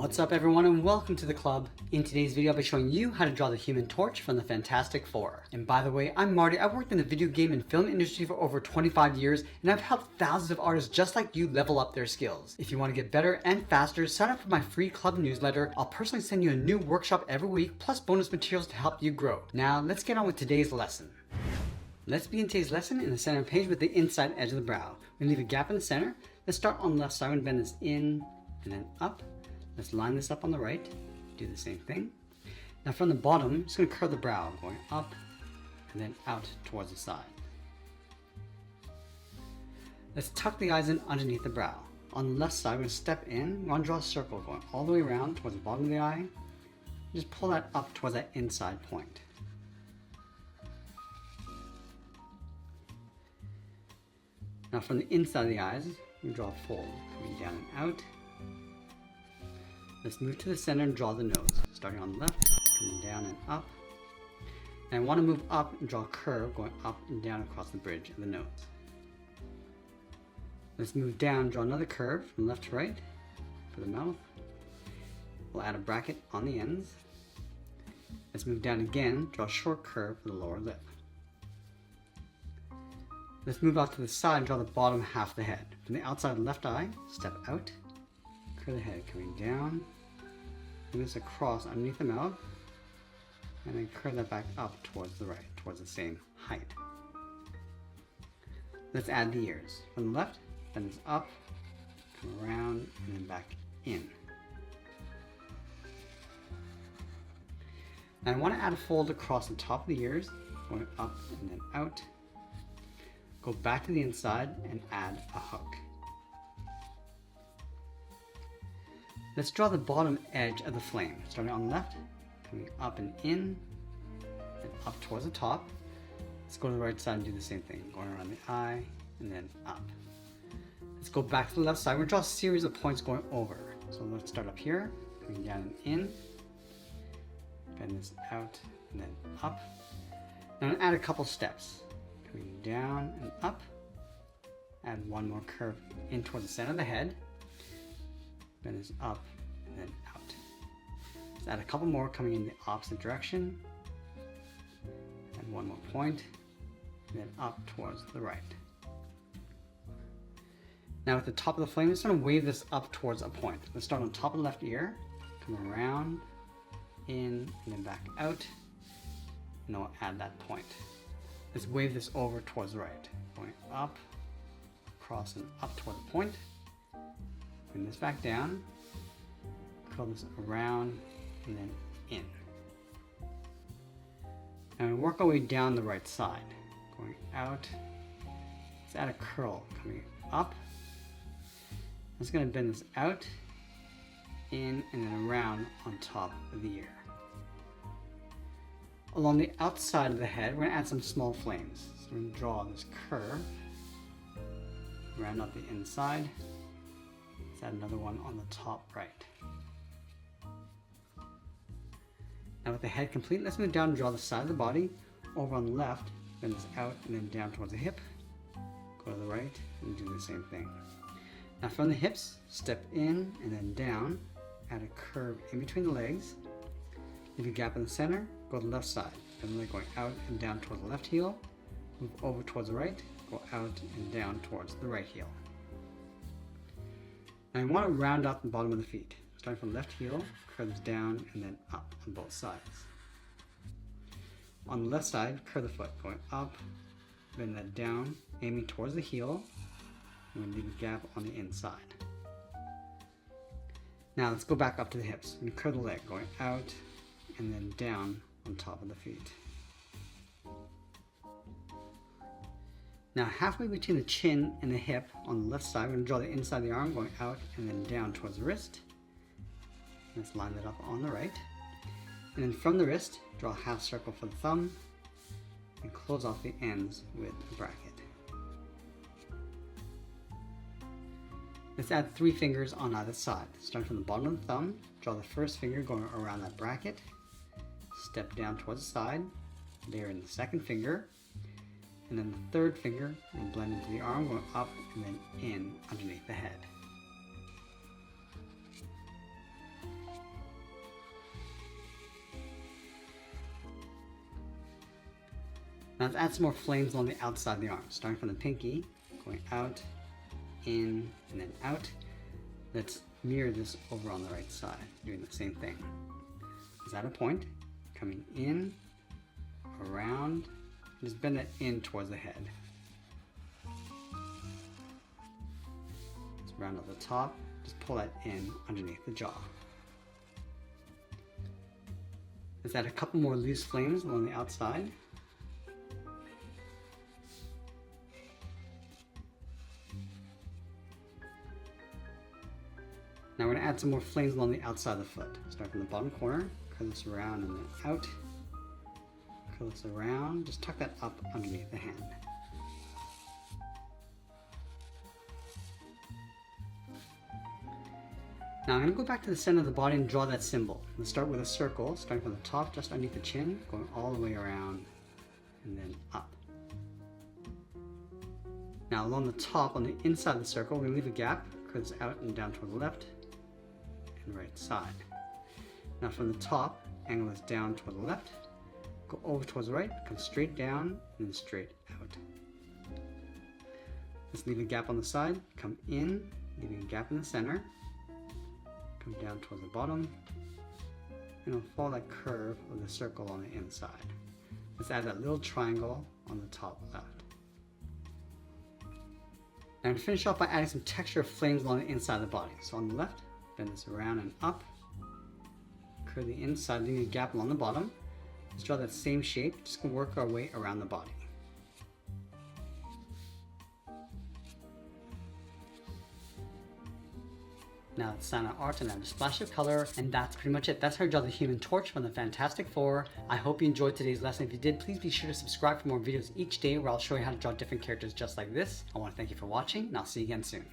What's up everyone and welcome to the club. In today's video I'll be showing you how to draw the Human Torch from the Fantastic Four. And by the way, I'm Marty. I've worked in the video game and film industry for over 25 years and I've helped thousands of artists just like you level up their skills. If you want to get better and faster, sign up for my free club newsletter. I'll personally send you a new workshop every week plus bonus materials to help you grow. Now let's get on with today's lesson. Let's begin today's lesson in the center page with the inside edge of the brow. We leave a gap in the center. Let's start on the left side and bend this in and then up. Let's line this up on the right, do the same thing. Now from the bottom, I'm just going to curve the brow, going up and then out towards the side. Let's tuck the eyes in underneath the brow. On the left side, we're going to step in, we're going to draw a circle going all the way around towards the bottom of the eye. Just pull that up towards that inside point. Now from the inside of the eyes, we draw a fold, coming down and out. Let's move to the center and draw the nose. Starting on the left, coming down and up. And I want to move up and draw a curve going up and down across the bridge of the nose. Let's move down, draw another curve from left to right for the mouth. We'll add a bracket on the ends. Let's move down again, draw a short curve for the lower lip. Let's move out to the side and draw the bottom half of the head. From the outside of the left eye, step out, curve the head coming down, move this across underneath the mouth, and then curve that back up towards the right, towards the same height. Let's add the ears. From the left, bend this up, come around, and then back in. Now I want to add a fold across the top of the ears, going up and then out. Go back to the inside and add a hook. Let's draw the bottom edge of the flame, starting on the left, coming up and in, and up towards the top. Let's go to the right side and do the same thing, going around the eye, and then up. Let's go back to the left side. We're going to draw a series of points going over. So let's start up here, coming down and in, bend this out, and then up. Now I'm going to add a couple steps, coming down and up, add one more curve in towards the center of the head, bend this up and then out. Let's add a couple more coming in the opposite direction. And one more point, and then up towards the right. Now at the top of the flame, I'm just going to wave this up towards a point. Let's start on top of the left ear, come around, in, and then back out. And then we'll add that point. Let's wave this over towards the right, going up, across and up toward the point. Bring this back down, curl this around, and then in. And we work our way down the right side, going out. Let's add a curl coming up. I'm just going to bend this out, in, and then around on top of the ear. Along the outside of the head, we're going to add some small flames. So we're going to draw this curve, round up the inside. Let's add another one on the top right. Now with the head complete, let's move down and draw the side of the body. Over on the left, bend this out and then down towards the hip. Go to the right and do the same thing. Now from the hips, step in and then down. Add a curve in between the legs. Leave a gap in the center, go to the left side. Bend the leg going out and down towards the left heel. Move over towards the right, go out and down towards the right heel. Now I want to round out the bottom of the feet. Starting from the left heel, curve this down and then up on both sides. On the left side, curve the foot, going up, bend that down, aiming towards the heel, and then leave a gap on the inside. Now let's go back up to the hips and curve the leg, going out and then down on top of the feet. Now halfway between the chin and the hip on the left side, we're going to draw the inside of the arm going out and then down towards the wrist. Let's line that up on the right. And then from the wrist, draw a half circle for the thumb and close off the ends with a bracket. Let's add 3 fingers on either side. Starting from the bottom of the thumb, draw the first finger going around that bracket. Step down towards the side, layer in the second finger, and then the third finger will blend into the arm, going up and then in underneath the head. Now let's add some more flames along the outside of the arm, starting from the pinky, going out, in, and then out. Let's mirror this over on the right side, doing the same thing. Let's add a point, coming in, around, just bend it in towards the head. Let's round at the top, just pull that in underneath the jaw. Let's add a couple more loose flames along the outside. Now we're going to add some more flames along the outside of the foot. Start from the bottom corner, curl this around and then out. Curl this around, just tuck that up underneath the hand. Now I'm going to go back to the center of the body and draw that symbol. Let's start with a circle, starting from the top just underneath the chin, going all the way around and then up. Now along the top, on the inside of the circle, we're going to leave a gap, curl this out and down toward the left and right side. Now from the top, angle this down toward the left, go over towards the right, come straight down and then straight out. Let's leave a gap on the side, come in, leaving a gap in the center, come down towards the bottom, and we'll follow that curve of the circle on the inside. Let's add that little triangle on the top left. Now to finish off by adding some texture of flames along the inside of the body. So on the left, bend this around and up, curve the inside, leaving a gap along the bottom. Let's draw that same shape, just gonna work our way around the body. Now let's sign our art and add a splash of color, and that's pretty much it. That's how I draw the Human Torch from the Fantastic Four. I hope you enjoyed today's lesson. If you did, please be sure to subscribe for more videos each day where I'll show you how to draw different characters just like this. I want to thank you for watching, and I'll see you again soon.